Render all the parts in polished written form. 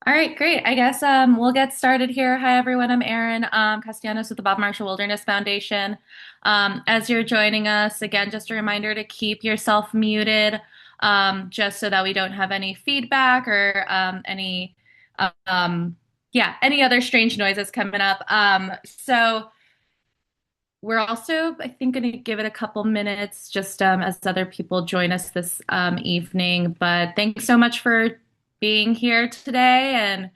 All right, great. I guess we'll get started here. Hi, everyone. I'm Erin Castellanos with the Bob Marshall Wilderness Foundation. As you're joining us, again, just a reminder to keep yourself muted, just so that we don't have any feedback or any other strange noises coming up. So we're also, I think, going to give it a couple minutes just as other people join us this evening. But thanks so much for being here today.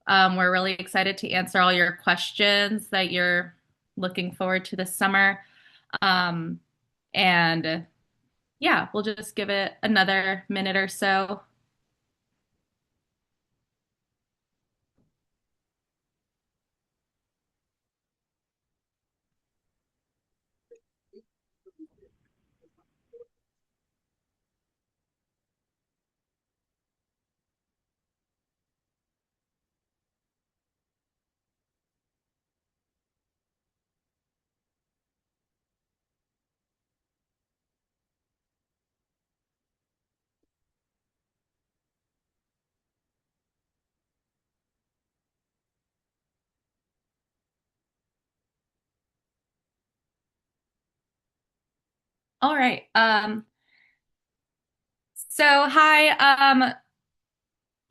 And we're really excited to answer all your questions that you're looking forward to this summer. Um, and yeah, we'll just give it another minute or so. All right. So hi.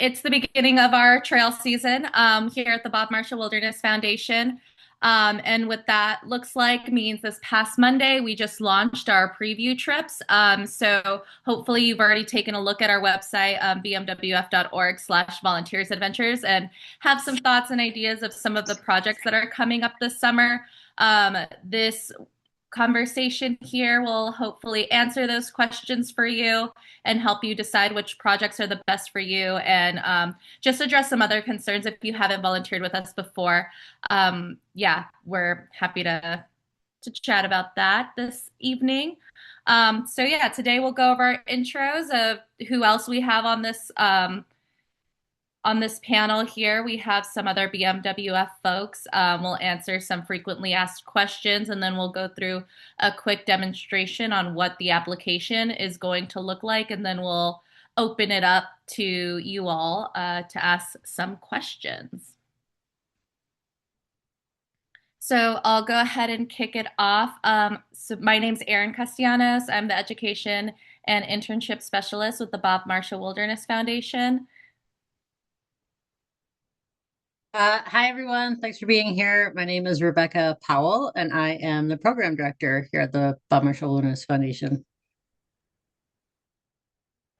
It's the beginning of our trail season here at the Bob Marshall Wilderness Foundation. And what that looks like means this past Monday, we just launched our preview trips. So hopefully you've already taken a look at our website, bmwf.org/volunteers adventures, and have some thoughts and ideas of some of the projects that are coming up this summer. This conversation here will hopefully answer those questions for you and help you decide which projects are the best for you and just address some other concerns if you haven't volunteered with us before. Yeah, we're happy to chat about that this evening. So yeah, today we'll go over our intros of who else we have on this panel here. We have some other BMWF folks. We'll answer some frequently asked questions, and then we'll go through a quick demonstration on what the application is going to look like, and then we'll open it up to you all to ask some questions. So I'll go ahead and kick it off. So my name's Erin Castellanos. I'm the Education and Internship Specialist with the Bob Marshall Wilderness Foundation. Hi, everyone. Thanks for being here. My name is Rebecca Powell, and I am the program director here at the Bob Marshall Wilderness Foundation.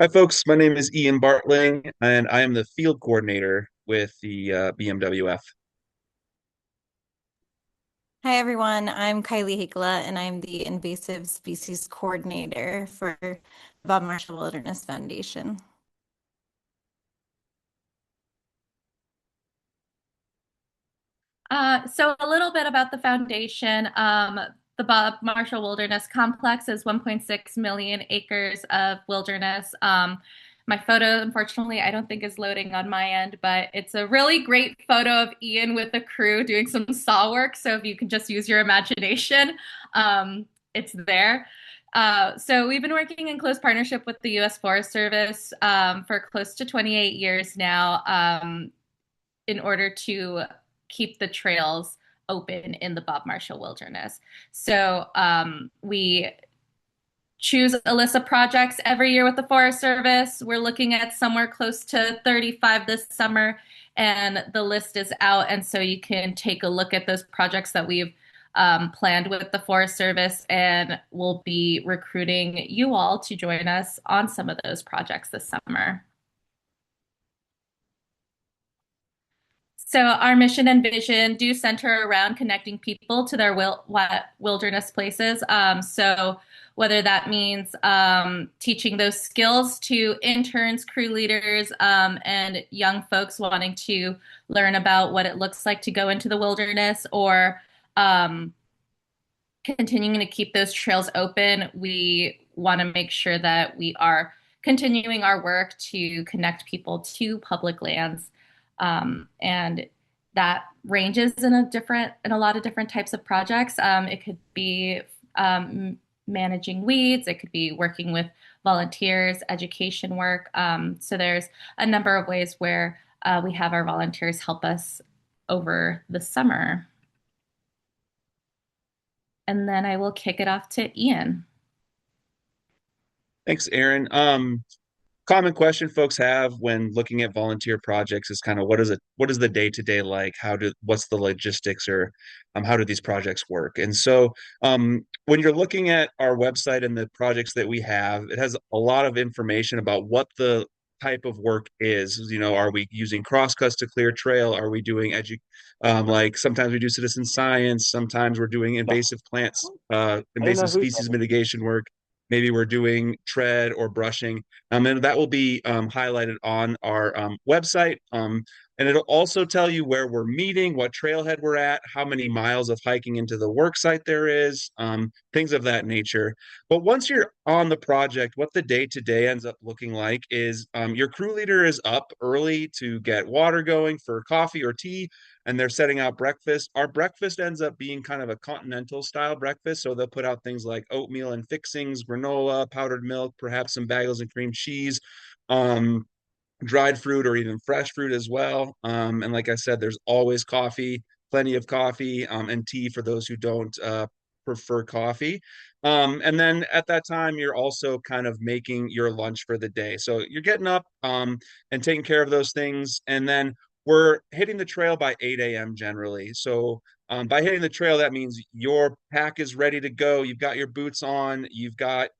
Hi, folks. My name is Ian Bartling, and I am the field coordinator with the BMWF. Hi everyone, I'm Kylie Hakela and I'm the Invasive Species Coordinator for Bob Marshall Wilderness Foundation. So a little bit about the foundation. The Bob Marshall Wilderness Complex is 1.6 million acres of wilderness. My photo, unfortunately, I don't think is loading on my end, but it's a really great photo of Ian with the crew doing some saw work. So if you can just use your imagination, it's there. So we've been working in close partnership with the U.S. Forest Service for close to 28 years now in order to keep the trails open in the Bob Marshall Wilderness. So we choose a list of projects every year with the Forest Service. We're looking at somewhere close to 35 this summer, and the list is out. And so you can take a look at those projects that we've planned with the Forest Service, and we'll be recruiting you all to join us on some of those projects this summer. So our mission and vision do center around connecting people to their wilderness places. So whether that means teaching those skills to interns, crew leaders, and young folks wanting to learn about what it looks like to go into the wilderness, or continuing to keep those trails open, we want to make sure that we are continuing our work to connect people to public lands. And that ranges in a lot of different types of projects. It could be managing weeds. It could be working with volunteers, education work. So there's a number of ways where we have our volunteers help us over the summer. And then I will kick it off to Ian. Thanks, Aaron. Common question folks have when looking at volunteer projects is kind of what is the day to day like? What's the logistics, or how do these projects work? And so when you're looking at our website and the projects that we have, it has a lot of information about what the type of work is. Are we using crosscuts to clear trail? Are we doing like sometimes we do citizen science, sometimes we're doing invasive species mitigation work. Maybe we're doing tread or brushing, and that will be highlighted on our website. And it'll also tell you where we're meeting, what trailhead we're at, how many miles of hiking into the work site there is, things of that nature. But once you're on the project, what the day to day ends up looking like is your crew leader is up early to get water going for coffee or tea, and they're setting out breakfast. Our breakfast ends up being kind of a continental style breakfast. So they'll put out things like oatmeal and fixings, granola, powdered milk, perhaps some bagels and cream cheese, um, dried fruit or even fresh fruit as well. And like I said, there's always coffee, plenty of coffee, and tea for those who don't prefer coffee. And then at that time, you're also kind of making your lunch for the day. So you're getting up and taking care of those things. And then we're hitting the trail by 8 a.m. generally. So by hitting the trail, that means your pack is ready to go. You've got your boots on, you've got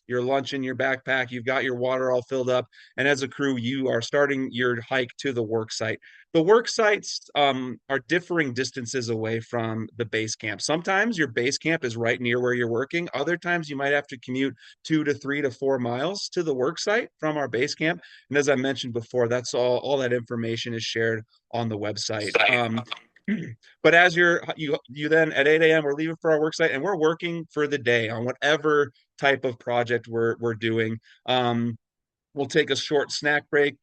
your lunch in your backpack, you've got your water all filled up. And as a crew, you are starting your hike to the work site. The work sites are differing distances away from the base camp. Sometimes your base camp is right near where you're working. Other times you might have to commute 2 to 3 to 4 miles to the work site from our base camp. And as I mentioned before, that's all that information is shared on the website. But as you then at 8 a.m. we're leaving for our work site and we're working for the day on whatever type of project we're doing. We'll take a short snack break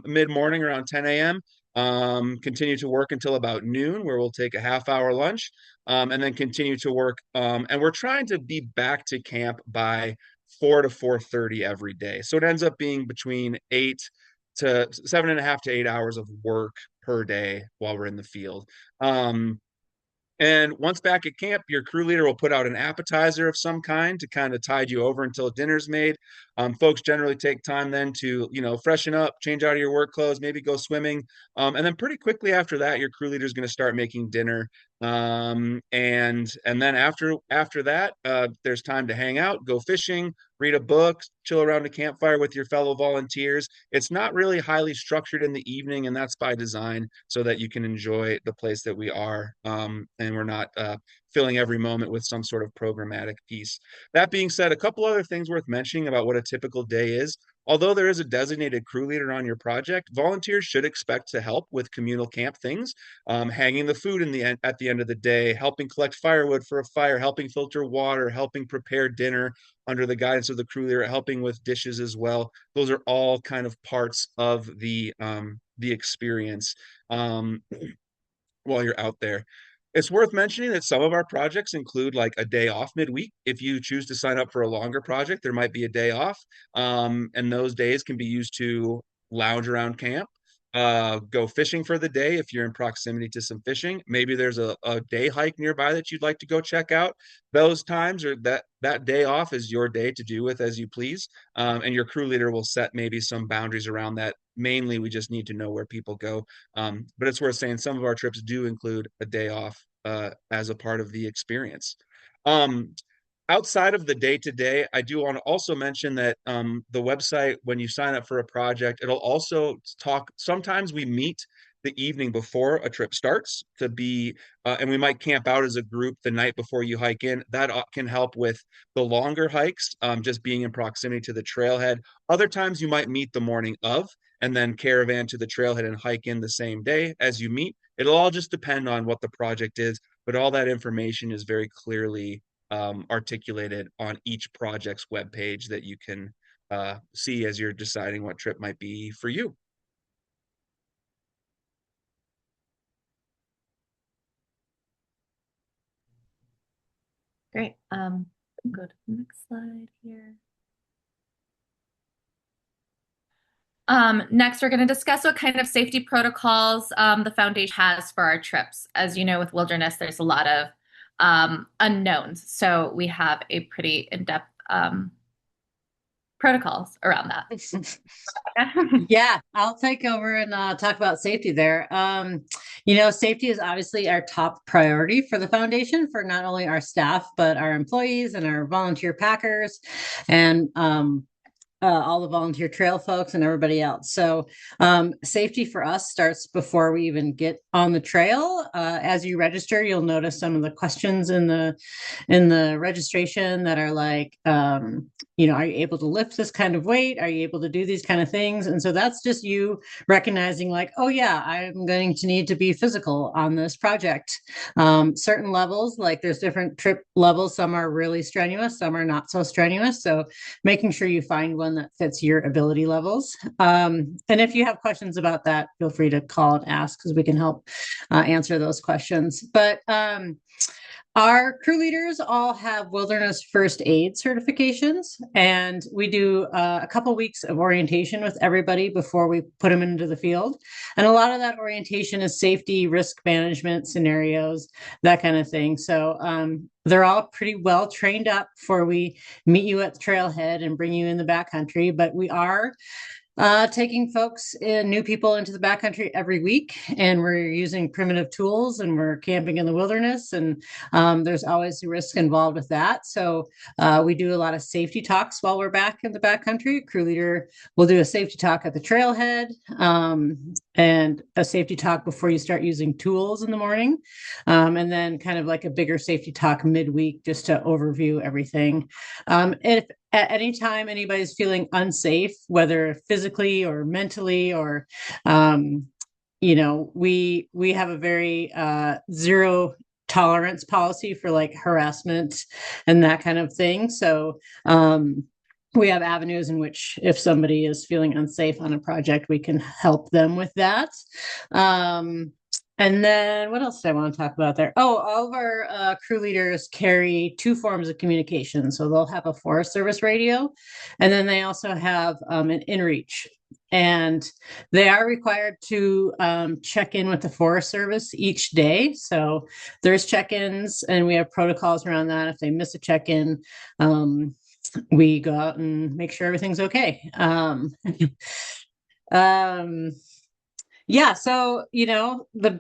mid-morning around 10 a.m. Continue to work until about noon, where we'll take a half-hour lunch, and then continue to work. And we're trying to be back to camp by 4 to 4:30 every day. So it ends up being between 7.5 to 8 hours of work per day while we're in the field. And once back at camp, your crew leader will put out an appetizer of some kind to kind of tide you over until dinner's made. Folks generally take time then to, freshen up, change out of your work clothes, maybe go swimming. And then pretty quickly after that, your crew leader is going to start making dinner. And then after that, there's time to hang out, go fishing, read a book, chill around a campfire with your fellow volunteers. It's not really highly structured in the evening, and that's by design so that you can enjoy the place that we are, and we're not filling every moment with some sort of programmatic piece. That being said, a couple other things worth mentioning about what a typical day is. Although there is a designated crew leader on your project, volunteers should expect to help with communal camp things, hanging the food at the end of the day, helping collect firewood for a fire, helping filter water, helping prepare dinner under the guidance of the crew leader, helping with dishes as well. Those are all kind of parts of the experience while you're out there. It's worth mentioning that some of our projects include like a day off midweek. If you choose to sign up for a longer project, there might be a day off. And those days can be used to lounge around camp, go fishing for the day if you're in proximity to some fishing. Maybe there's a day hike nearby that you'd like to go check out. Those times or that day off is your day to do with as you please. And your crew leader will set maybe some boundaries around that. Mainly, we just need to know where people go. But it's worth saying some of our trips do include a day off as a part of the experience. Um, Outside of the day to day, I do want to also mention that the website, when you sign up for a project, it'll also talk. Sometimes we meet the evening before a trip starts and we might camp out as a group the night before you hike in. That can help with the longer hikes, just being in proximity to the trailhead. Other times you might meet the morning of and then caravan to the trailhead and hike in the same day as you meet. It'll all just depend on what the project is, but all that information is very clearly articulated on each project's webpage that you can see as you're deciding what trip might be for you. Great. Go to the next slide here. Next, we're going to discuss what kind of safety protocols the foundation has for our trips. As you know, with wilderness, there's a lot of unknowns. So we have a pretty in-depth protocols around that. Yeah, I'll take over and talk about safety there. Safety is obviously our top priority for the foundation for not only our staff, but our employees and our volunteer packers and all the volunteer trail folks and everybody else. So safety for us starts before we even get on the trail. As you register, you'll notice some of the questions in the registration that are like, are you able to lift this kind of weight? Are you able to do these kind of things? And so that's just you recognizing like, oh yeah, I'm going to need to be physical on this project. Certain levels, like there's different trip levels. Some are really strenuous, some are not so strenuous. So making sure you find one that fits your ability levels. And if you have questions about that, feel free to call and ask because we can help answer those questions. But our crew leaders all have wilderness first aid certifications, and we do a couple weeks of orientation with everybody before we put them into the field. And a lot of that orientation is safety, risk management scenarios, that kind of thing. So they're all pretty well trained up before we meet you at the trailhead and bring you in the backcountry. But we are taking folks in, new people into the backcountry every week, and we're using primitive tools and we're camping in the wilderness, and there's always risk involved with that. So we do a lot of safety talks while we're back in the backcountry. Crew leader will do a safety talk at the trailhead and a safety talk before you start using tools in the morning, and then kind of like a bigger safety talk midweek just to overview everything. If at any time anybody's feeling unsafe, whether physically or mentally, or we have a very zero tolerance policy for like harassment and that kind of thing. So we have avenues in which if somebody is feeling unsafe on a project, we can help them with that. And then what else did I want to talk about there? Oh, all of our crew leaders carry two forms of communication. So they'll have a Forest Service radio, and then they also have an inReach. And they are required to check in with the Forest Service each day. So there's check-ins, and we have protocols around that. If they miss a check-in, we go out and make sure everything's okay. Yeah, so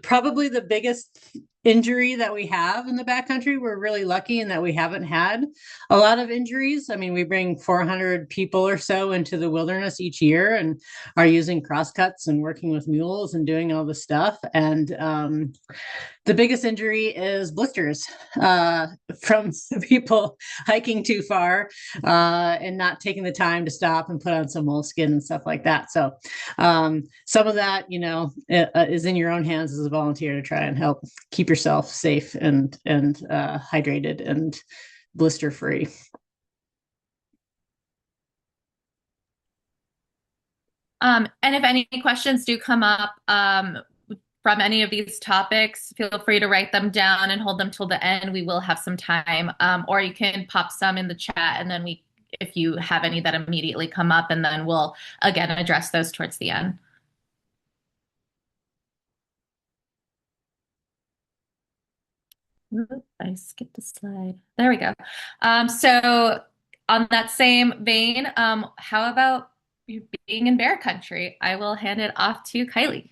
probably the biggest injury that we have in the backcountry, we're really lucky in that we haven't had a lot of injuries. I mean, we bring 400 people or so into the wilderness each year and are using crosscuts and working with mules and doing all the stuff. And the biggest injury is blisters from people hiking too far and not taking the time to stop and put on some moleskin and stuff like that. So some of that, is in your own hands as a volunteer to try and help keep yourself safe and hydrated and blister free. And if any questions do come up from any of these topics, feel free to write them down and hold them till the end. We will have some time, or you can pop some in the chat, and then if you have any that immediately come up, and then we'll again address those towards the end. Oops, I skipped a slide. There we go. So on that same vein, how about you being in bear country? I will hand it off to Kylie.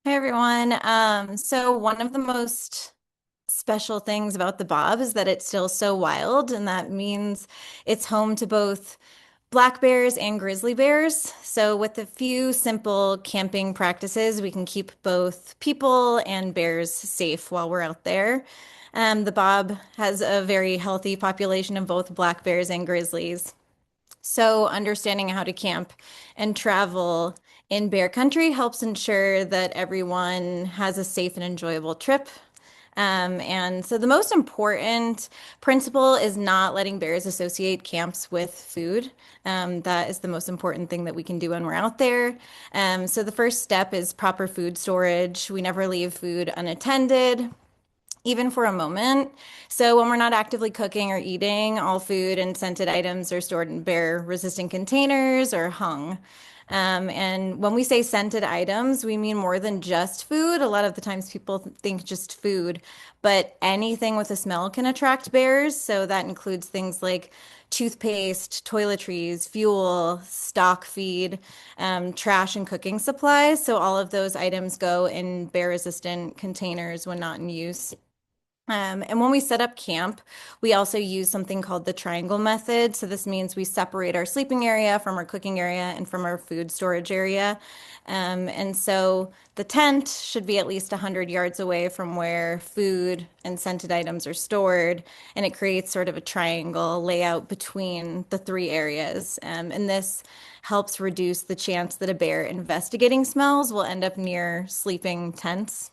Hi, everyone. So one of the most special things about the Bob is that it's still so wild, and that means it's home to both black bears and grizzly bears. So with a few simple camping practices, we can keep both people and bears safe while we're out there. The Bob has a very healthy population of both black bears and grizzlies. So understanding how to camp and travel in bear country helps ensure that everyone has a safe and enjoyable trip. And so the most important principle is not letting bears associate camps with food. That is the most important thing that we can do when we're out there. So the first step is proper food storage. We never leave food unattended. even for a moment. So when we're not actively cooking or eating, all food and scented items are stored in bear-resistant containers or hung. And when we say scented items, we mean more than just food. A lot of the times people think just food, but anything with a smell can attract bears. So that includes things like toothpaste, toiletries, fuel, stock feed, trash, and cooking supplies. So all of those items go in bear-resistant containers when not in use. And when we set up camp, we also use something called the triangle method. So this means we separate our sleeping area from our cooking area and from our food storage area. And so the tent should be at least 100 yards away from where food and scented items are stored. And it creates sort of a triangle layout between the three areas. And this helps reduce the chance that a bear investigating smells will end up near sleeping tents.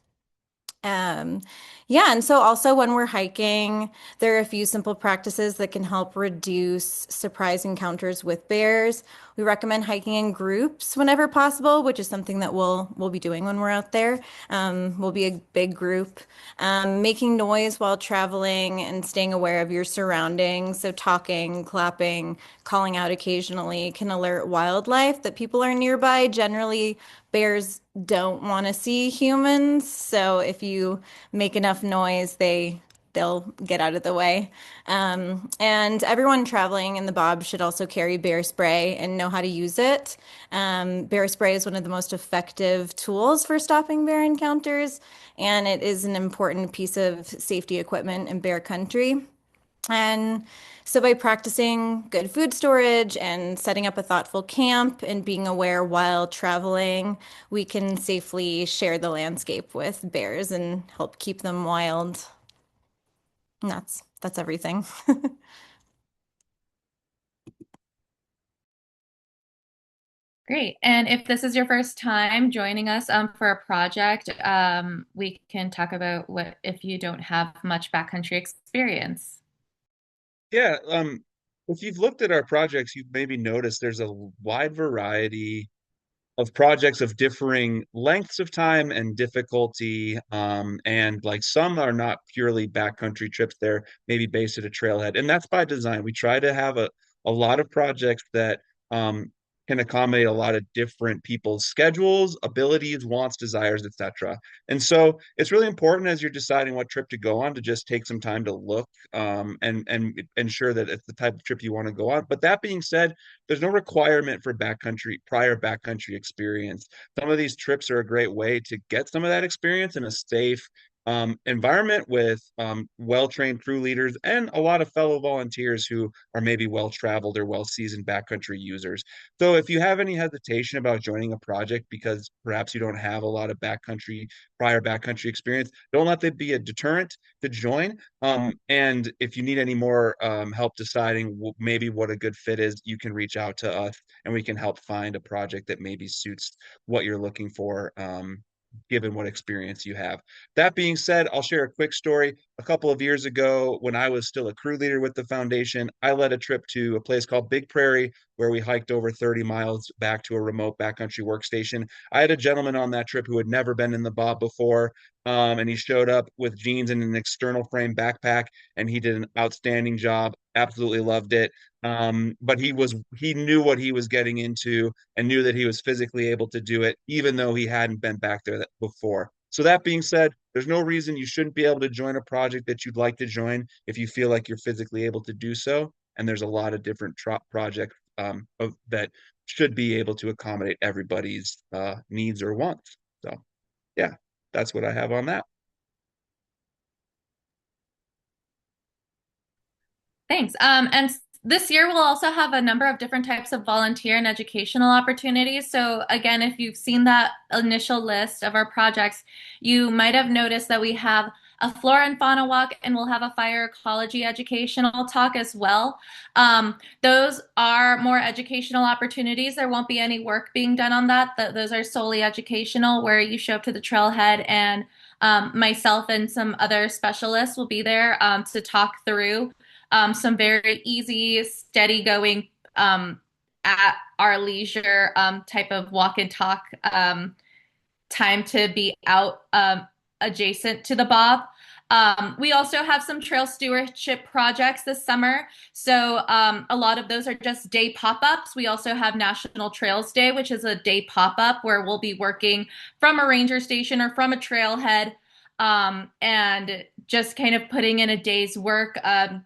Um, yeah, and so also when we're hiking, there are a few simple practices that can help reduce surprise encounters with bears. We recommend hiking in groups whenever possible, which is something that we'll be doing when we're out there. We'll be a big group. Making noise while traveling and staying aware of your surroundings. So talking, clapping, calling out occasionally can alert wildlife that people are nearby. Generally, bears don't want to see humans, so if you make enough noise, they'll get out of the way. And everyone traveling in the Bob should also carry bear spray and know how to use it. Bear spray is one of the most effective tools for stopping bear encounters, and it is an important piece of safety equipment in bear country. And so by practicing good food storage and setting up a thoughtful camp and being aware while traveling, we can safely share the landscape with bears and help keep them wild. And that's everything. Great. And if this is your first time joining us for a project, we can talk about what if you don't have much backcountry experience. Yeah, if you've looked at our projects, you've maybe noticed there's a wide variety of projects of differing lengths of time and difficulty. And like some are not purely backcountry trips, they're maybe based at a trailhead. And that's by design. We try to have a lot of projects that can accommodate a lot of different people's schedules, abilities, wants, desires, etc. And so it's really important as you're deciding what trip to go on to just take some time to look and ensure that it's the type of trip you want to go on. But that being said, there's no requirement for prior backcountry experience. Some of these trips are a great way to get some of that experience in a safe environment with well-trained crew leaders and a lot of fellow volunteers who are maybe well-traveled or well-seasoned backcountry users. So if you have any hesitation about joining a project because perhaps you don't have a lot of prior backcountry experience, don't let that be a deterrent to join. And if you need any more help deciding maybe what a good fit is, you can reach out to us and we can help find a project that maybe suits what you're looking for, given what experience you have. That being said, I'll share a quick story. A couple of years ago, when I was still a crew leader with the foundation, I led a trip to a place called Big Prairie, where we hiked over 30 miles back to a remote backcountry workstation. I had a gentleman on that trip who had never been in the Bob before, and he showed up with jeans and an external frame backpack, and he did an outstanding job. Absolutely loved it. But he knew what he was getting into and knew that he was physically able to do it, even though he hadn't been back there before. So that being said, there's no reason you shouldn't be able to join a project that you'd like to join if you feel like you're physically able to do so. And there's a lot of different projects that should be able to accommodate everybody's needs or wants. So, yeah, that's what I have on that. Thanks. And this year we'll also have a number of different types of volunteer and educational opportunities. So again, if you've seen that initial list of our projects, you might have noticed that we have a flora and fauna walk and we'll have a fire ecology educational talk as well. Those are more educational opportunities. There won't be any work being done on that. Those are solely educational, where you show up to the trailhead and myself and some other specialists will be there to talk through some very easy, steady going at our leisure type of walk and talk time to be out adjacent to the Bob. We also have some trail stewardship projects this summer. So a lot of those are just day pop-ups. We also have National Trails Day, which is a day pop-up where we'll be working from a ranger station or from a trailhead, and just kind of putting in a day's work.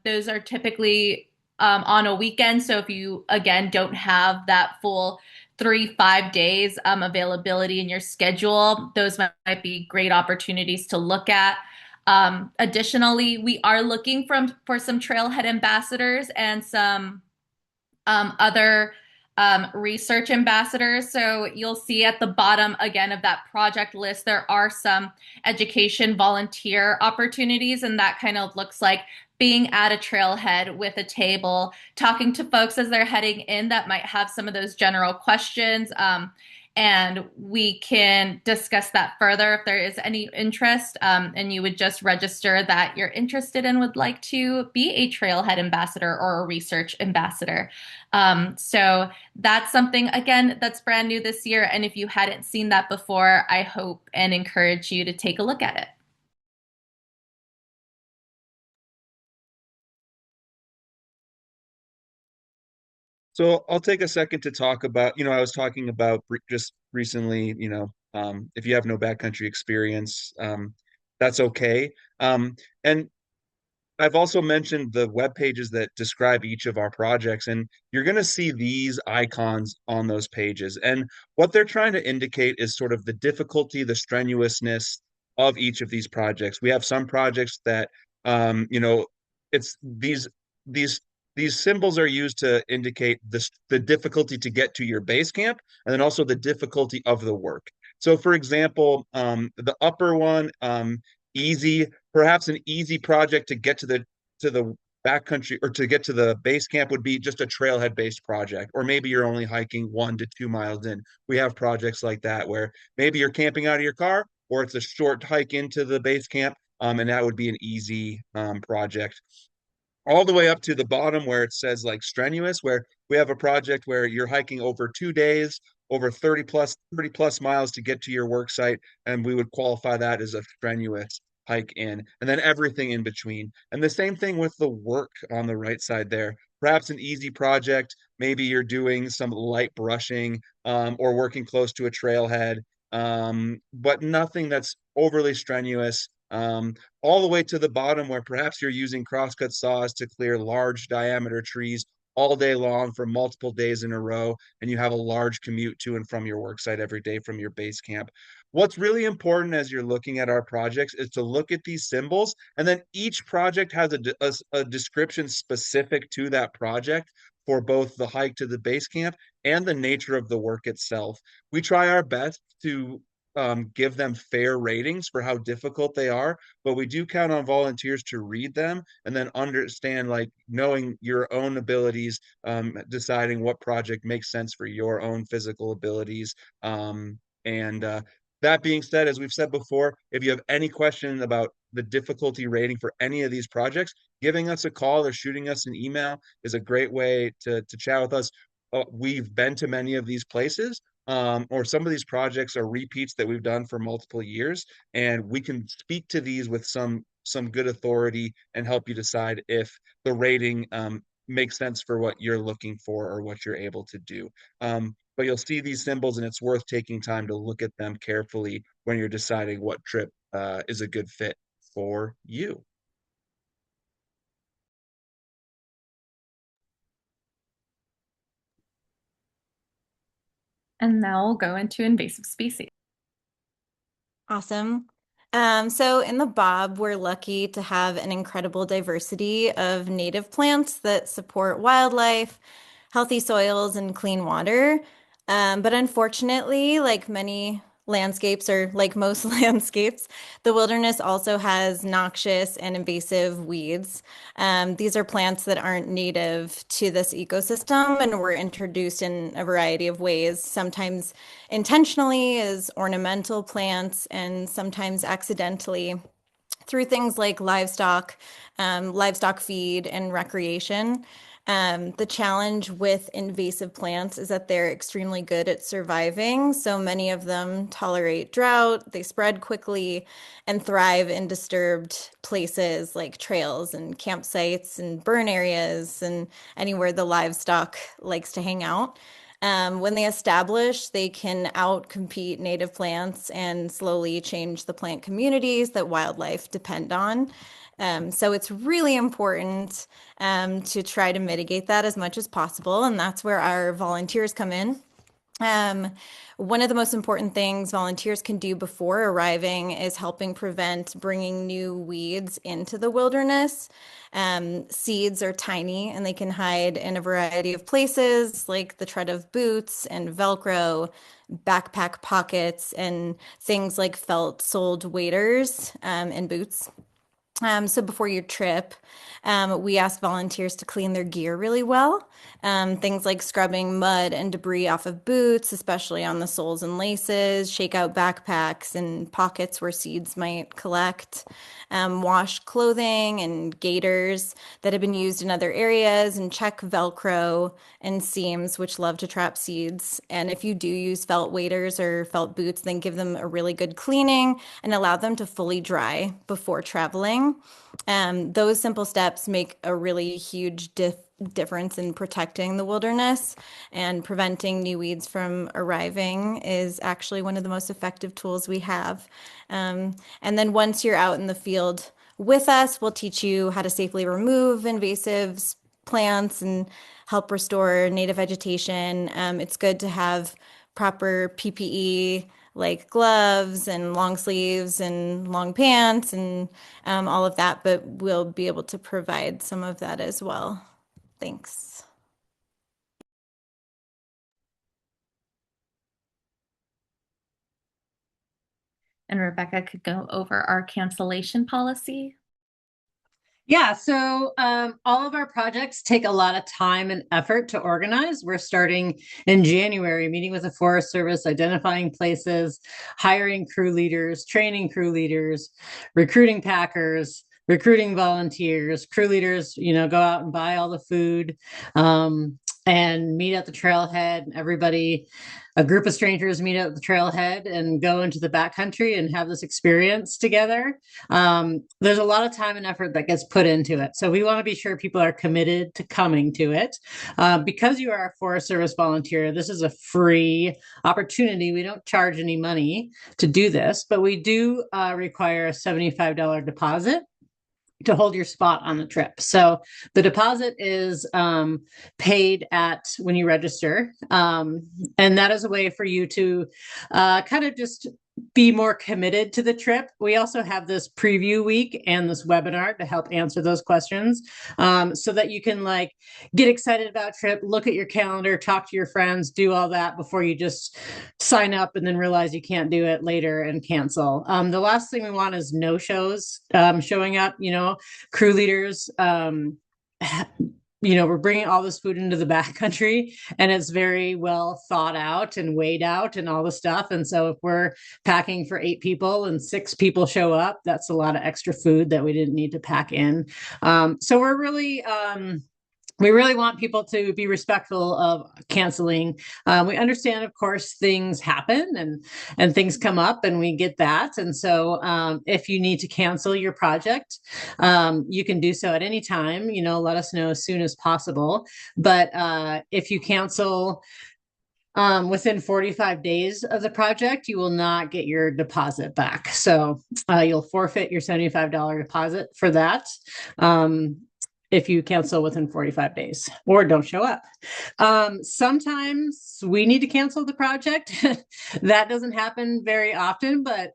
Those are typically on a weekend. So if you, again, don't have that full 3, 5 days availability in your schedule, those might be great opportunities to look at. Additionally, we are looking for some trailhead ambassadors and some other research ambassadors. So you'll see at the bottom again of that project list, there are some education volunteer opportunities, and that kind of looks like being at a trailhead with a table, talking to folks as they're heading in that might have some of those general questions. And we can discuss that further if there is any interest. And you would just register that you're interested and would like to be a trailhead ambassador or a research ambassador. So that's something, again, that's brand new this year. And if you hadn't seen that before, I hope and encourage you to take a look at it. So I'll take a second to talk about, I was talking about just recently, if you have no backcountry experience, that's okay. And I've also mentioned the web pages that describe each of our projects, and you're going to see these icons on those pages. And what they're trying to indicate is sort of the difficulty, the strenuousness of each of these projects. We have some projects that, it's these these symbols are used to indicate the difficulty to get to your base camp, and then also the difficulty of the work. So, for example, the upper one, easy, perhaps an easy project to get to the backcountry or to get to the base camp would be just a trailhead based project, or maybe you're only hiking 1 to 2 miles in. We have projects like that where maybe you're camping out of your car, or it's a short hike into the base camp, and that would be an easy project. All the way up to the bottom where it says like strenuous, where we have a project where you're hiking over 2 days, over 30 plus miles to get to your work site, and we would qualify that as a strenuous hike in, and then everything in between. And the same thing with the work on the right side there. Perhaps an easy project, maybe you're doing some light brushing, or working close to a trailhead, but nothing that's overly strenuous. All the way to the bottom where perhaps you're using crosscut saws to clear large diameter trees all day long for multiple days in a row, and you have a large commute to and from your work site every day from your base camp. What's really important as you're looking at our projects is to look at these symbols, and then each project has a description specific to that project for both the hike to the base camp and the nature of the work itself. We try our best to give them fair ratings for how difficult they are, but we do count on volunteers to read them and then understand, like knowing your own abilities, deciding what project makes sense for your own physical abilities. And That being said, as we've said before, if you have any questions about the difficulty rating for any of these projects, giving us a call or shooting us an email is a great way to chat with us. We've been to many of these places, or some of these projects are repeats that we've done for multiple years, and we can speak to these with some good authority and help you decide if the rating makes sense for what you're looking for or what you're able to do. But you'll see these symbols, and it's worth taking time to look at them carefully when you're deciding what trip is a good fit for you. And now we'll go into invasive species. Awesome. So in the Bob, we're lucky to have an incredible diversity of native plants that support wildlife, healthy soils, and clean water. But unfortunately, like many landscapes, or like most landscapes, the wilderness also has noxious and invasive weeds. These are plants that aren't native to this ecosystem and were introduced in a variety of ways, sometimes intentionally as ornamental plants and sometimes accidentally through things like livestock feed and recreation. The challenge with invasive plants is that they're extremely good at surviving. So many of them tolerate drought, they spread quickly, and thrive in disturbed places like trails and campsites and burn areas and anywhere the livestock likes to hang out. When they establish, they can outcompete native plants and slowly change the plant communities that wildlife depend on. So it's really important to try to mitigate that as much as possible, and that's where our volunteers come in. Um, One of the most important things volunteers can do before arriving is helping prevent bringing new weeds into the wilderness. Seeds are tiny and they can hide in a variety of places, like the tread of boots and Velcro, backpack pockets, and things like felt-soled waders and boots. So before your trip, we ask volunteers to clean their gear really well. Things like scrubbing mud and debris off of boots, especially on the soles and laces, shake out backpacks and pockets where seeds might collect, wash clothing and gaiters that have been used in other areas, and check Velcro and seams, which love to trap seeds. And if you do use felt waders or felt boots, then give them a really good cleaning and allow them to fully dry before traveling. Those simple steps make a really huge difference in protecting the wilderness, and preventing new weeds from arriving is actually one of the most effective tools we have. And then once you're out in the field with us, we'll teach you how to safely remove invasive plants and help restore native vegetation. It's good to have proper PPE like gloves and long sleeves and long pants and all of that, but we'll be able to provide some of that as well. Thanks. And Rebecca could go over our cancellation policy. Yeah, so all of our projects take a lot of time and effort to organize. We're starting in January, meeting with the Forest Service, identifying places, hiring crew leaders, training crew leaders, recruiting packers, recruiting volunteers. Crew leaders, go out and buy all the food, and meet at the trailhead. Everybody, a group of strangers meet at the trailhead and go into the backcountry and have this experience together. There's a lot of time and effort that gets put into it. So we want to be sure people are committed to coming to it. Because you are a Forest Service volunteer, this is a free opportunity. We don't charge any money to do this, but we do require a $75 deposit to hold your spot on the trip. So the deposit is paid at when you register. And that is a way for you to kind of just be more committed to the trip. We also have this preview week and this webinar to help answer those questions, so that you can get excited about trip, look at your calendar, talk to your friends, do all that before you just sign up and then realize you can't do it later and cancel. The last thing we want is no shows showing up, crew leaders. We're bringing all this food into the backcountry and it's very well thought out and weighed out and all the stuff. And so if we're packing for 8 people and 6 people show up, that's a lot of extra food that we didn't need to pack in. So we really want people to be respectful of canceling. We understand, of course, things happen and things come up, and we get that. And so, if you need to cancel your project, you can do so at any time. Let us know as soon as possible. But if you cancel within 45 days of the project, you will not get your deposit back. So you'll forfeit your $75 deposit for that. If you cancel within 45 days or don't show up. Sometimes we need to cancel the project. That doesn't happen very often, but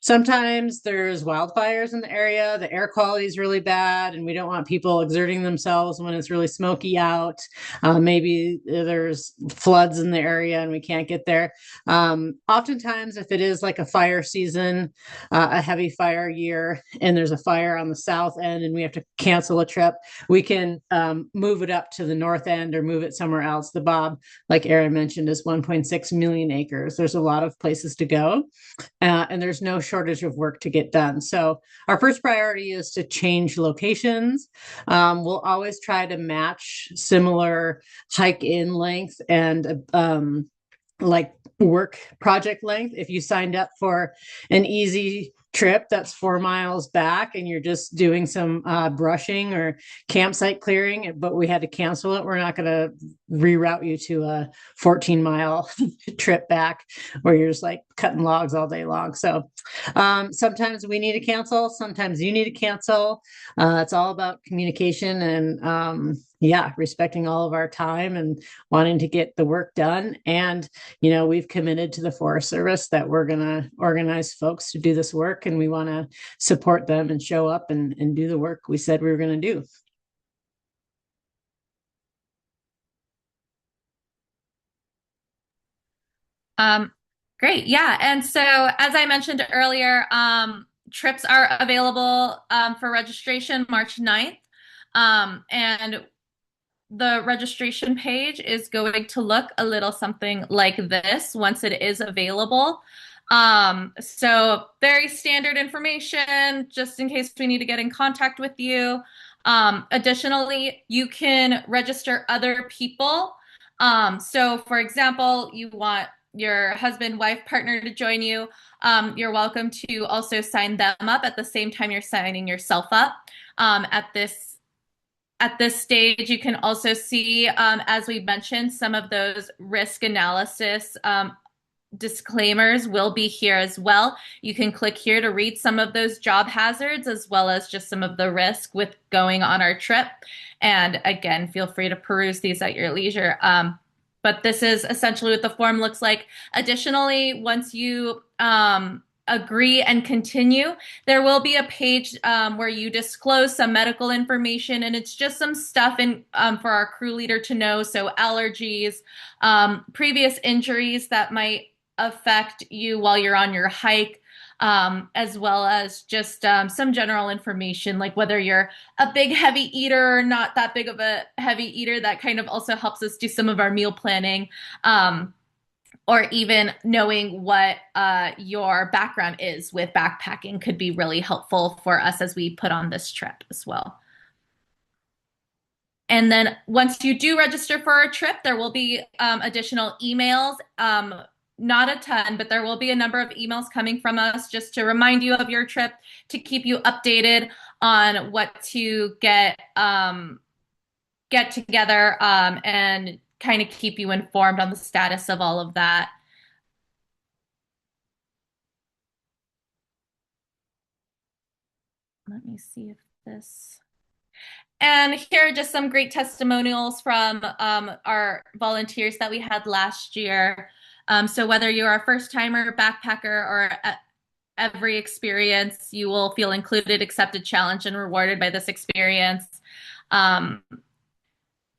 sometimes there's wildfires in the area. The air quality is really bad, and we don't want people exerting themselves when it's really smoky out. Maybe there's floods in the area and we can't get there. Oftentimes, if it is like a fire season, a heavy fire year, and there's a fire on the south end and we have to cancel cancel a trip, we can move it up to the north end or move it somewhere else. The Bob, like Erin mentioned, is 1.6 million acres. There's a lot of places to go, and there's no shortage of work to get done. So our first priority is to change locations. We'll always try to match similar hike in length and like work project length. If you signed up for an easy trip that's 4 miles back and you're just doing some brushing or campsite clearing, but we had to cancel it, we're not going to reroute you to a 14-mile trip back where you're just like cutting logs all day long. So sometimes we need to cancel, sometimes you need to cancel. It's all about communication and yeah, respecting all of our time and wanting to get the work done. And, we've committed to the Forest Service that we're going to organize folks to do this work, and we want to support them and show up and do the work we said we were going to do. Great. Yeah. And so, as I mentioned earlier, trips are available for registration March 9th. And the registration page is going to look a little something like this once it is available. So very standard information, just in case we need to get in contact with you. Additionally, you can register other people. So for example, you want your husband, wife, partner to join you. You're welcome to also sign them up at the same time you're signing yourself up. At this stage, you can also see, as we mentioned, some of those risk analysis disclaimers will be here as well. You can click here to read some of those job hazards as well as just some of the risk with going on our trip. And again, feel free to peruse these at your leisure. But this is essentially what the form looks like. Additionally, once you agree and continue, there will be a page where you disclose some medical information, and it's just some stuff for our crew leader to know. So allergies, previous injuries that might affect you while you're on your hike, as well as just some general information, like whether you're a big heavy eater or not that big of a heavy eater. That kind of also helps us do some of our meal planning. Or even knowing what your background is with backpacking could be really helpful for us as we put on this trip as well. And then once you do register for a trip, there will be additional emails, not a ton, but there will be a number of emails coming from us just to remind you of your trip, to keep you updated on what to get together and kind of keep you informed on the status of all of that. Let me see if this... And here are just some great testimonials from our volunteers that we had last year. So whether you're a first-timer, backpacker, or every experience, you will feel included, accepted, challenged, and rewarded by this experience.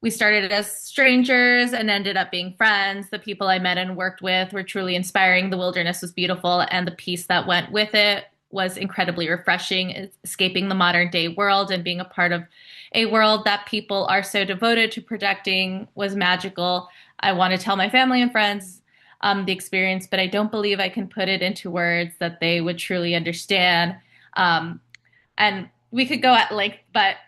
We started as strangers and ended up being friends. The people I met and worked with were truly inspiring. The wilderness was beautiful, and the peace that went with it was incredibly refreshing. Escaping the modern day world and being a part of a world that people are so devoted to protecting was magical. I want to tell my family and friends the experience, but I don't believe I can put it into words that they would truly understand. And we could go at length, but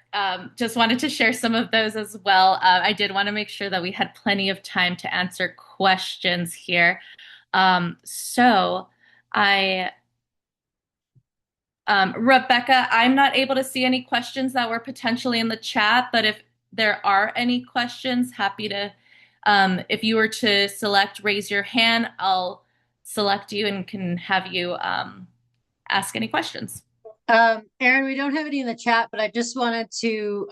just wanted to share some of those as well. I did want to make sure that we had plenty of time to answer questions here. Rebecca, I'm not able to see any questions that were potentially in the chat, but if there are any questions, happy to, if you were to select raise your hand, I'll select you and can have you ask any questions. Erin, we don't have any in the chat, but I just wanted to,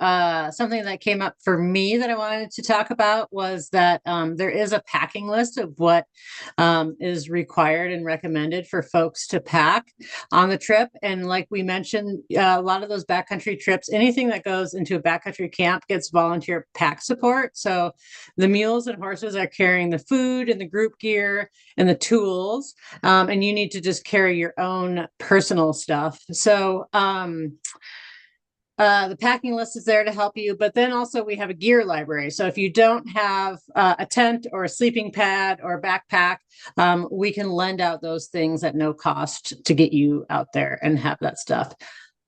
something that came up for me that I wanted to talk about was that there is a packing list of what is required and recommended for folks to pack on the trip. And like we mentioned, a lot of those backcountry trips, anything that goes into a backcountry camp gets volunteer pack support. So the mules and horses are carrying the food and the group gear and the tools, and you need to just carry your own personal stuff. So The packing list is there to help you, but then also we have a gear library. So if you don't have a tent or a sleeping pad or a backpack, we can lend out those things at no cost to get you out there and have that stuff.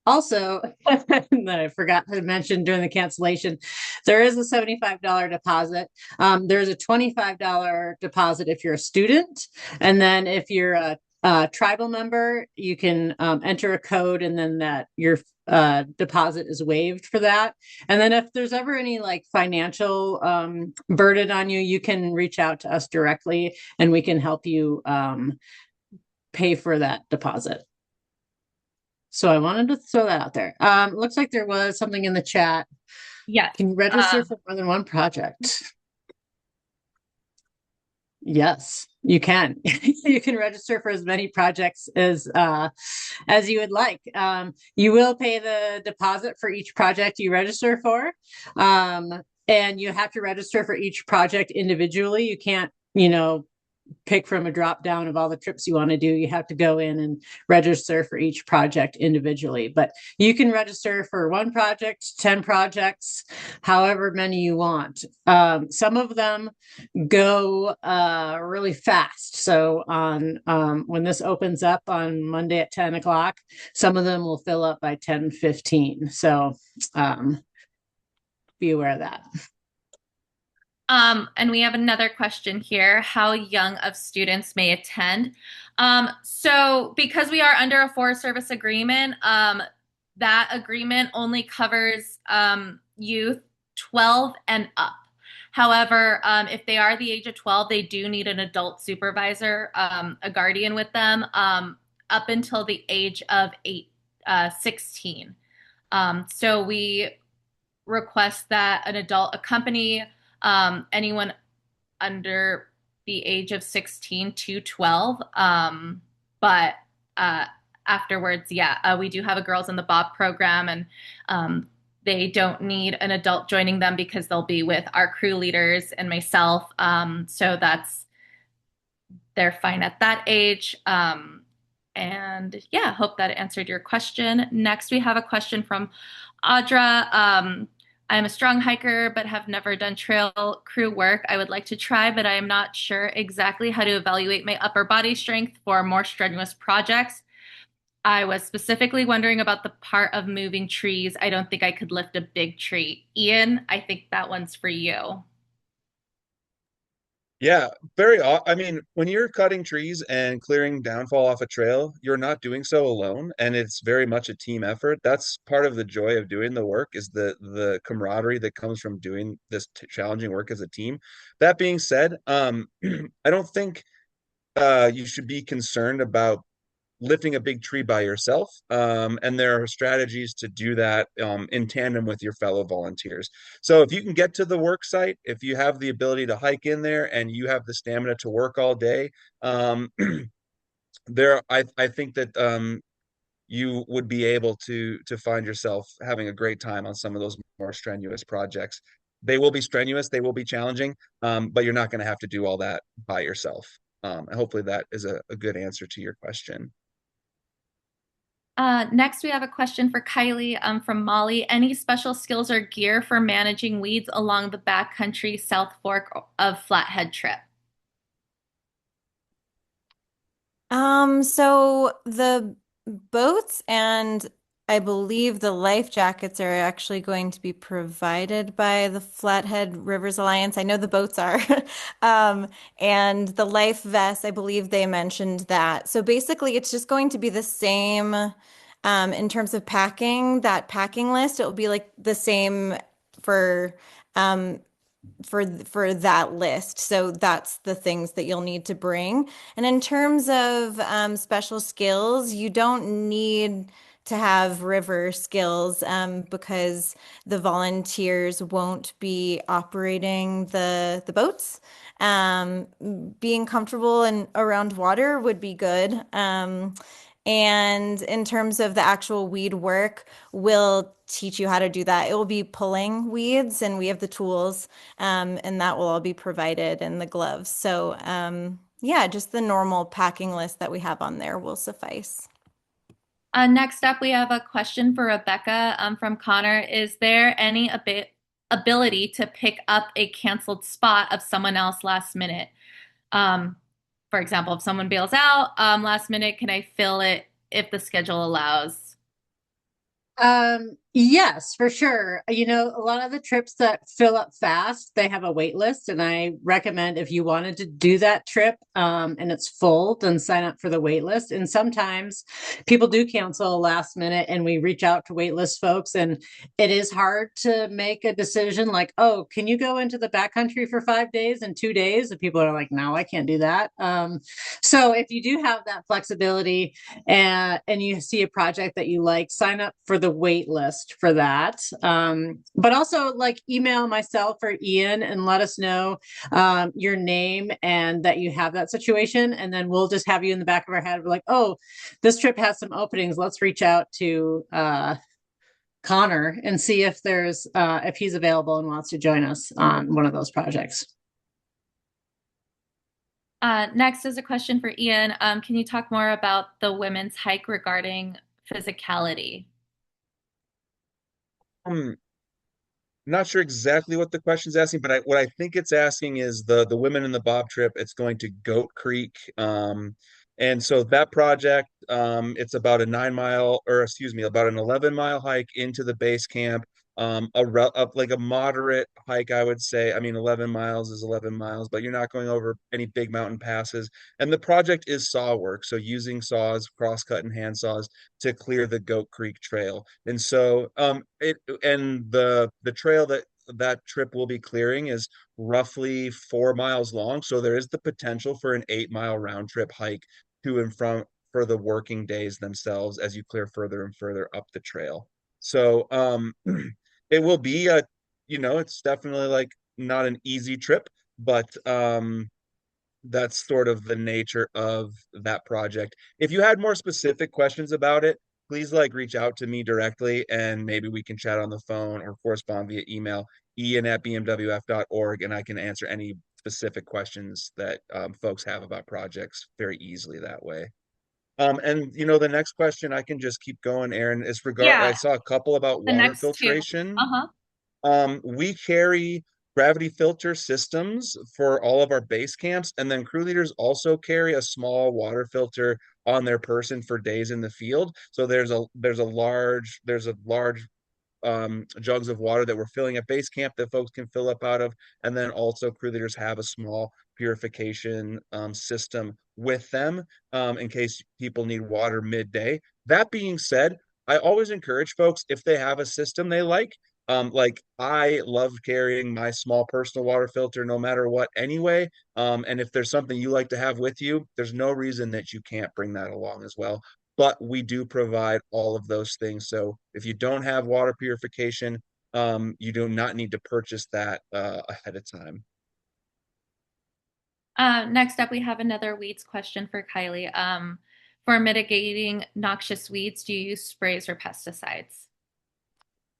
Also, that I forgot to mention during the cancellation, there is a $75 deposit. There's a $25 deposit if you're a student. And then if you're a tribal member, you can enter a code and then that your deposit is waived for that. And then if there's ever any like financial burden on you, you can reach out to us directly and we can help you pay for that deposit. So I wanted to throw that out there. Looks like there was something in the chat. Yes. Can you register for more than one project? Yes, you can. You can register for as many projects as you would like. You will pay the deposit for each project you register for. And you have to register for each project individually. You can't, pick from a drop down of all the trips you want to do. You have to go in and register for each project individually. But you can register for one project, 10 projects, however many you want. Some of them go really fast. So on when this opens up on Monday at 10 o'clock, some of them will fill up by 10:15. So be aware of that. And we have another question here, how young of students may attend. So because we are under a Forest Service agreement, that agreement only covers youth 12 and up. However, if they are the age of 12, they do need an adult supervisor, a guardian with them, up until the age of 16. So we request that an adult accompany anyone under the age of 16 to 12. But afterwards, we do have a Girls in the Bob program, and they don't need an adult joining them because they'll be with our crew leaders and myself. So they're fine at that age. And hope that answered your question. Next, we have a question from Audra. I'm a strong hiker, but have never done trail crew work. I would like to try, but I am not sure exactly how to evaluate my upper body strength for more strenuous projects. I was specifically wondering about the part of moving trees. I don't think I could lift a big tree. Ian, I think that one's for you. Yeah, I mean, when you're cutting trees and clearing downfall off a trail, you're not doing so alone, and it's very much a team effort. That's part of the joy of doing the work is the camaraderie that comes from doing this challenging work as a team. That being said, I don't think you should be concerned about lifting a big tree by yourself. And there are strategies to do that in tandem with your fellow volunteers. So if you can get to the work site, if you have the ability to hike in there and you have the stamina to work all day, I think that you would be able to find yourself having a great time on some of those more strenuous projects. They will be strenuous, they will be challenging, but you're not going to have to do all that by yourself. And hopefully that is a good answer to your question. Next, we have a question for Kylie from Molly. Any special skills or gear for managing weeds along the backcountry South Fork of Flathead trip? So the boats and I believe the life jackets are actually going to be provided by the Flathead Rivers Alliance. I know the boats are. And the life vests, I believe they mentioned that. So basically, it's just going to be the same in terms of packing, that packing list. It will be like the same for um, for that list. So that's the things that you'll need to bring. And in terms of special skills, you don't need to have river skills because the volunteers won't be operating the boats. Being comfortable and around water would be good. And in terms of the actual weed work, we'll teach you how to do that. It will be pulling weeds, and we have the tools, and that will all be provided in the gloves. So, just the normal packing list that we have on there will suffice. Next up, we have a question for Rebecca from Connor. Is there any ability to pick up a canceled spot of someone else last minute? Um, for example, if someone bails out last minute, can I fill it if the schedule allows? Yes, for sure. You know, a lot of the trips that fill up fast, they have a wait list, and I recommend if you wanted to do that trip, and it's full, then sign up for the wait list. And sometimes people do cancel last minute, and we reach out to wait list folks, and it is hard to make a decision like, oh, can you go into the backcountry for 5 days and 2 days? And people are like, no, I can't do that. So if you do have that flexibility, and you see a project that you like, sign up for the wait list for that. But also like email myself or Ian and let us know your name and that you have that situation. And then we'll just have you in the back of our head. We're like, oh, this trip has some openings. Let's reach out to Connor and see if he's available and wants to join us on one of those projects. Next is a question for Ian. Can you talk more about the women's hike regarding physicality? I'm not sure exactly what the question's asking, but what I think it's asking is the women in the Bob trip. It's going to Goat Creek, and so that project, it's about a 9 mile, or excuse me, about an 11 mile hike into the base camp. Like a moderate hike, I would say. I mean, 11 miles is 11 miles, but you're not going over any big mountain passes. And the project is saw work, so using saws, cross-cut and hand saws to clear the Goat Creek Trail. And so the trail that that trip will be clearing is roughly 4 miles long. So there is the potential for an 8 mile round trip hike to and from for the working days themselves as you clear further and further up the trail. So it will be it's definitely like not an easy trip, but that's sort of the nature of that project. If you had more specific questions about it, please like reach out to me directly and maybe we can chat on the phone or correspond via email, ian@bmwf.org, and I can answer any specific questions that folks have about projects very easily that way. And the next question I can just keep going, Aaron, I Yeah, saw a couple about the water next two. filtration. Uh-huh. We carry gravity filter systems for all of our base camps, and then crew leaders also carry a small water filter on their person for days in the field. So there's a large jugs of water that we're filling at base camp that folks can fill up out of. And then also crew leaders have a small purification system with them in case people need water midday. That being said, I always encourage folks if they have a system they like I love carrying my small personal water filter no matter what anyway. And if there's something you like to have with you, there's no reason that you can't bring that along as well, but we do provide all of those things. So if you don't have water purification, you do not need to purchase that ahead of time. Next up, we have another weeds question for Kylie. For mitigating noxious weeds, do you use sprays or pesticides?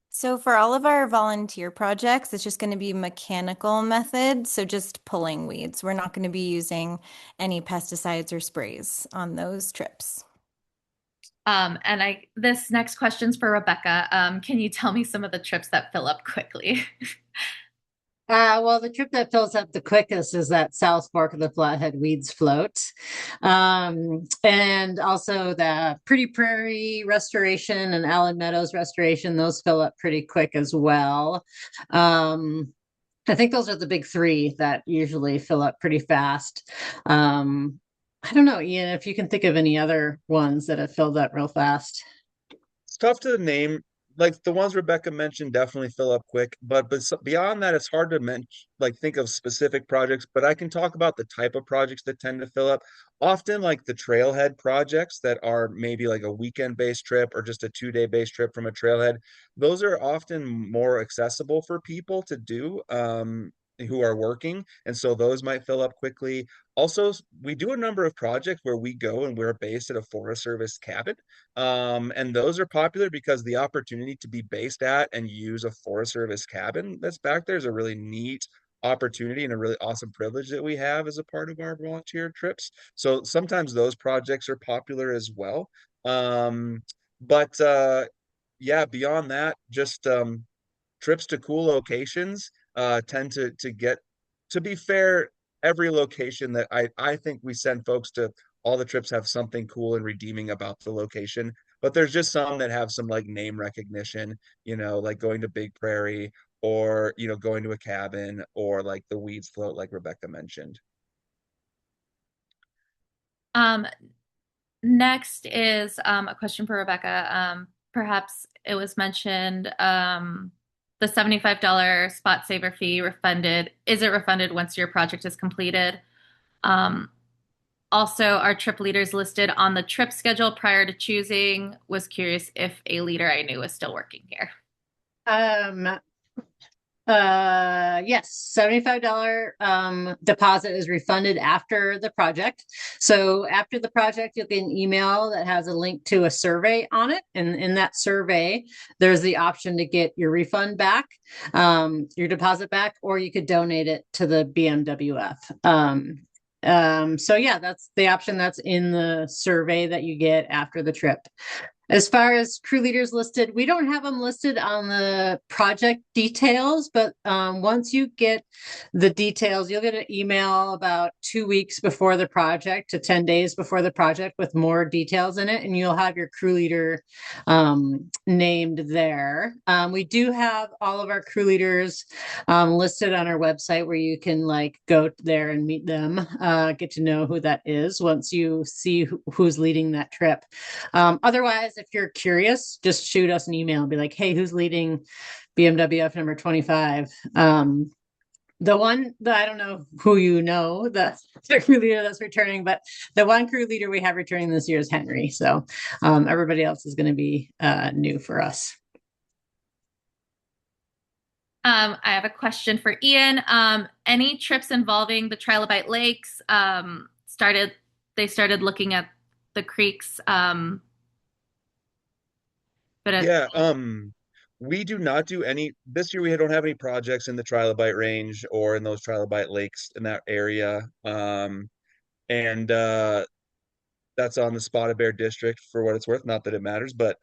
So for all of our volunteer projects, it's just going to be mechanical method. So just pulling weeds. We're not going to be using any pesticides or sprays on those trips. And this next question's for Rebecca. Can you tell me some of the trips that fill up quickly? Well, the trip that fills up the quickest is that South Fork of the Flathead Weeds Float. And also the Pretty Prairie restoration and Allen Meadows restoration, those fill up pretty quick as well. I think those are the big three that usually fill up pretty fast. I don't know, Ian, if you can think of any other ones that have filled up real fast. It's tough to name. Like the ones Rebecca mentioned definitely fill up quick, but beyond that, it's hard to think of specific projects. But I can talk about the type of projects that tend to fill up. Often, like the trailhead projects that are maybe like a weekend-based trip or just a 2-day based trip from a trailhead. Those are often more accessible for people to do. Who are working, and so those might fill up quickly. Also, we do a number of projects where we go and we're based at a Forest Service cabin, and those are popular because the opportunity to be based at and use a Forest Service cabin that's back there is a really neat opportunity and a really awesome privilege that we have as a part of our volunteer trips. So sometimes those projects are popular as well. But yeah, beyond that, just trips to cool locations tend to get, to be fair, every location that I think we send folks to, all the trips have something cool and redeeming about the location. But there's just some that have some like name recognition, like going to Big Prairie, or going to a cabin, or like the Weeds Float, like Rebecca mentioned. Um, Next is a question for Rebecca. Perhaps it was mentioned the $75 spot saver fee refunded. Is it refunded once your project is completed? Um, Also, are trip leaders listed on the trip schedule prior to choosing? Was curious if a leader I knew was still working here. Um, yes, $75 deposit is refunded after the project. So after the project, you'll get an email that has a link to a survey on it. And in that survey, there's the option to get your refund back, your deposit back, or you could donate it to the BMWF. So yeah, that's the option that's in the survey that you get after the trip. As far as crew leaders listed, we don't have them listed on the project details, but once you get the details, you'll get an email about 2 weeks before the project to 10 days before the project with more details in it, and you'll have your crew leader named there. We do have all of our crew leaders listed on our website where you can like go there and meet them, get to know who that is once you see who's leading that trip. Otherwise, if you're curious, just shoot us an email and be like, hey, who's leading BMWF number 25? The one that I don't know who the crew leader that's returning, but the one crew leader we have returning this year is Henry. So everybody else is going to be new for us. I have a question for Ian. Any trips involving the Trilobite Lakes started looking at the creeks, but Yeah, we do not do any this year. We don't have any projects in the Trilobite Range or in those Trilobite Lakes in that area. And That's on the Spotted Bear District for what it's worth. Not that it matters, but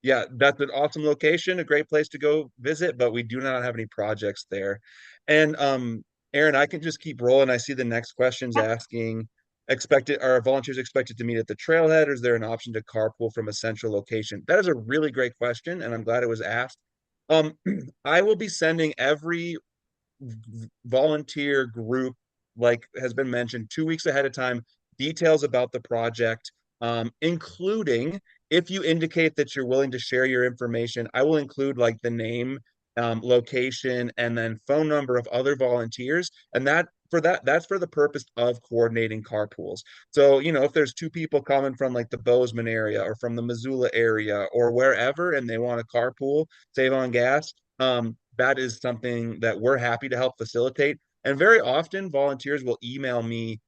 yeah, that's an awesome location, a great place to go visit. But we do not have any projects there. And Aaron, I can just keep rolling. I see the next question's asking, expected are volunteers expected to meet at the trailhead, or is there an option to carpool from a central location? That is a really great question, and I'm glad it was asked. Um, I will be sending every volunteer group, like has been mentioned, 2 weeks ahead of time, details about the project, including, if you indicate that you're willing to share your information, I will include like the name, location, and then phone number of other volunteers. And that's for the purpose of coordinating carpools. So, if there's two people coming from like the Bozeman area or from the Missoula area or wherever, and they want to carpool, save on gas, that is something that we're happy to help facilitate. And very often, volunteers will email me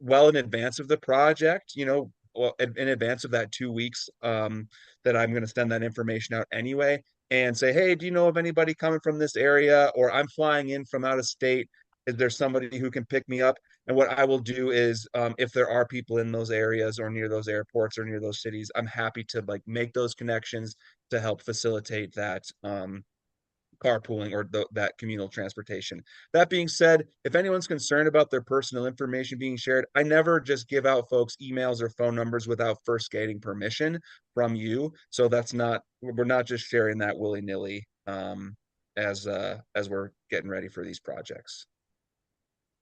well in advance of the project, well, in advance of that 2 weeks, that I'm going to send that information out anyway, and say, hey, do you know of anybody coming from this area? Or I'm flying in from out of state. Is there somebody who can pick me up? And what I will do is, if there are people in those areas or near those airports or near those cities, I'm happy to like make those connections to help facilitate that carpooling or that communal transportation. That being said, if anyone's concerned about their personal information being shared, I never just give out folks emails or phone numbers without first getting permission from you. So we're not just sharing that willy-nilly, as we're getting ready for these projects.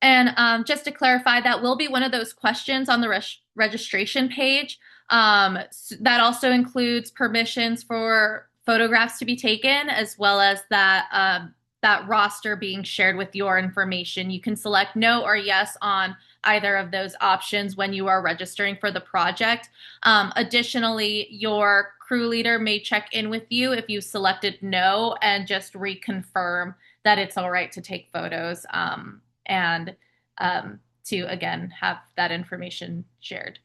And just to clarify, that will be one of those questions on the registration page. That also includes permissions for photographs to be taken, as well as that roster being shared with your information. You can select no or yes on either of those options when you are registering for the project. Additionally, your crew leader may check in with you if you selected no and just reconfirm that it's all right to take photos. And to again have that information shared.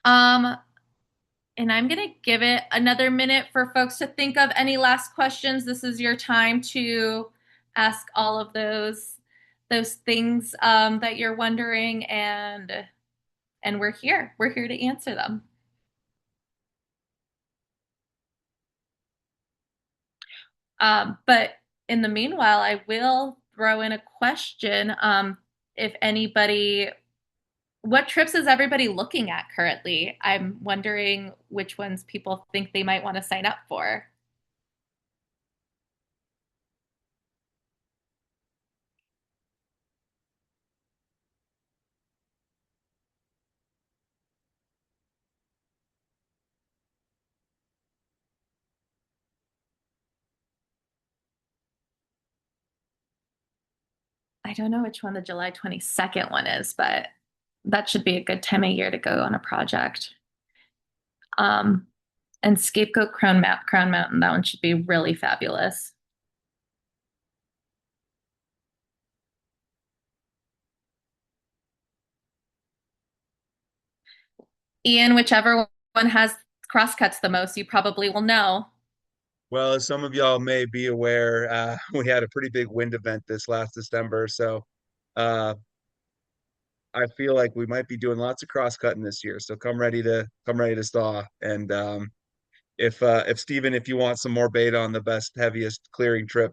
And I'm going to give it another minute for folks to think of any last questions. This is your time to ask all of those things that you're wondering, and we're here. We're here to answer them. But in the meanwhile, I will throw in a question. If anybody, what trips is everybody looking at currently? I'm wondering which ones people think they might want to sign up for. I don't know which one the July 22nd one is, but that should be a good time of year to go on a project. Um, and Scapegoat Crown Mountain, that one should be really fabulous. Ian, whichever one has crosscuts the most, you probably will know. Well, as some of y'all may be aware, we had a pretty big wind event this last December, so uh, I feel like we might be doing lots of cross cutting this year. So come ready to saw. And if Steven, if you want some more bait on the best, heaviest clearing trip,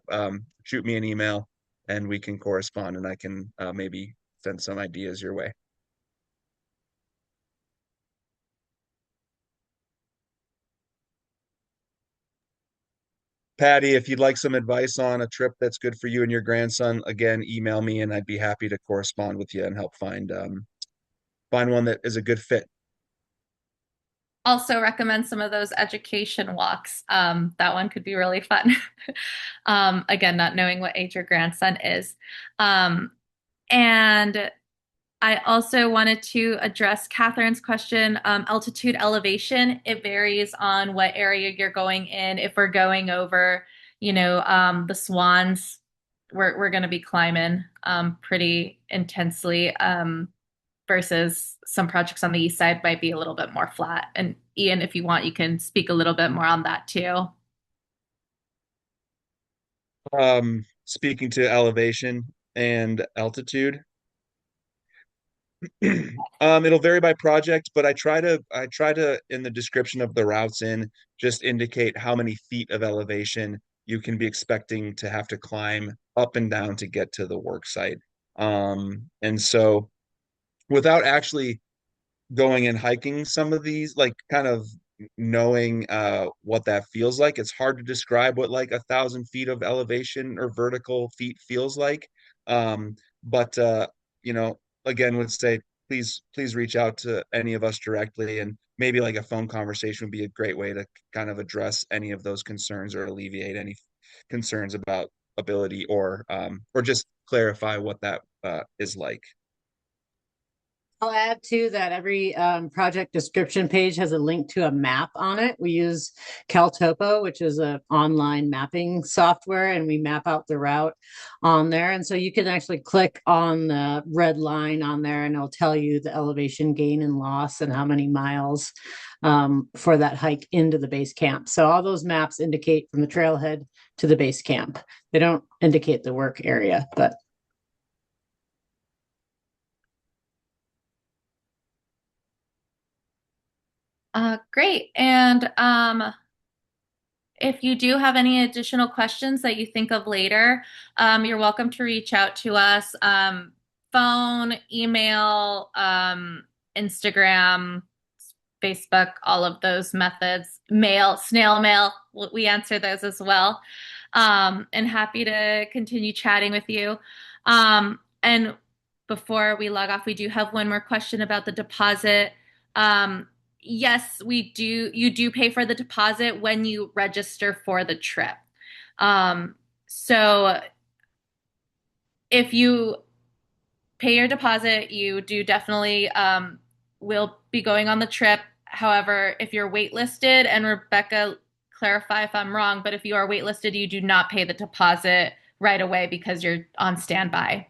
shoot me an email and we can correspond, and I can maybe send some ideas your way. Patty, if you'd like some advice on a trip that's good for you and your grandson, again, email me and I'd be happy to correspond with you and help find one that is a good fit. Also recommend some of those education walks. That one could be really fun. Again, not knowing what age your grandson is. And I also wanted to address Catherine's question. Altitude elevation, it varies on what area you're going in. If we're going over, the Swans, we're going to be climbing pretty intensely. Versus some projects on the east side might be a little bit more flat. And Ian, if you want, you can speak a little bit more on that too. Speaking to elevation and altitude, it'll vary by project, but I try to in the description of the routes in just indicate how many feet of elevation you can be expecting to have to climb up and down to get to the work site. And so without actually going and hiking some of these, like kind of knowing what that feels like. It's hard to describe what like 1,000 feet of elevation or vertical feet feels like. But you know, again, would say please reach out to any of us directly, and maybe like a phone conversation would be a great way to kind of address any of those concerns or alleviate any concerns about ability or just clarify what that is like. I'll add too that every project description page has a link to a map on it. We use CalTopo, which is an online mapping software, and we map out the route on there. And so you can actually click on the red line on there, and it'll tell you the elevation gain and loss and how many miles for that hike into the base camp. So all those maps indicate from the trailhead to the base camp. They don't indicate the work area, but Great. And if you do have any additional questions that you think of later, you're welcome to reach out to us. Phone, email, Instagram, Facebook, all of those methods, mail, snail mail, we answer those as well. And happy to continue chatting with you. And before we log off, we do have one more question about the deposit. Yes, we do. You do pay for the deposit when you register for the trip. So if you pay your deposit, you do definitely will be going on the trip. However, if you're waitlisted, and Rebecca, clarify if I'm wrong, but if you are waitlisted, you do not pay the deposit right away because you're on standby.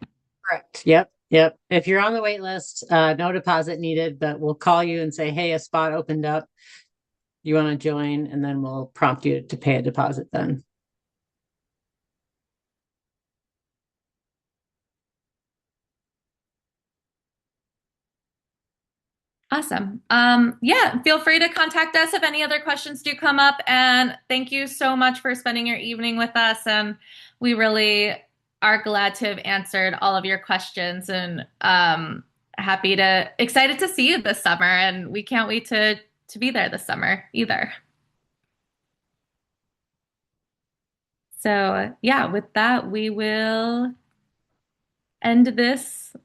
correct. Yep. Yep. If you're on the wait list, no deposit needed, but we'll call you and say, hey, a spot opened up. You want to join? And then we'll prompt you to pay a deposit then. Awesome. Yeah, feel free to contact us if any other questions do come up. And thank you so much for spending your evening with us. And we really are glad to have answered all of your questions and excited to see you this summer. And we can't wait to be there this summer either. So yeah, with that, we will end this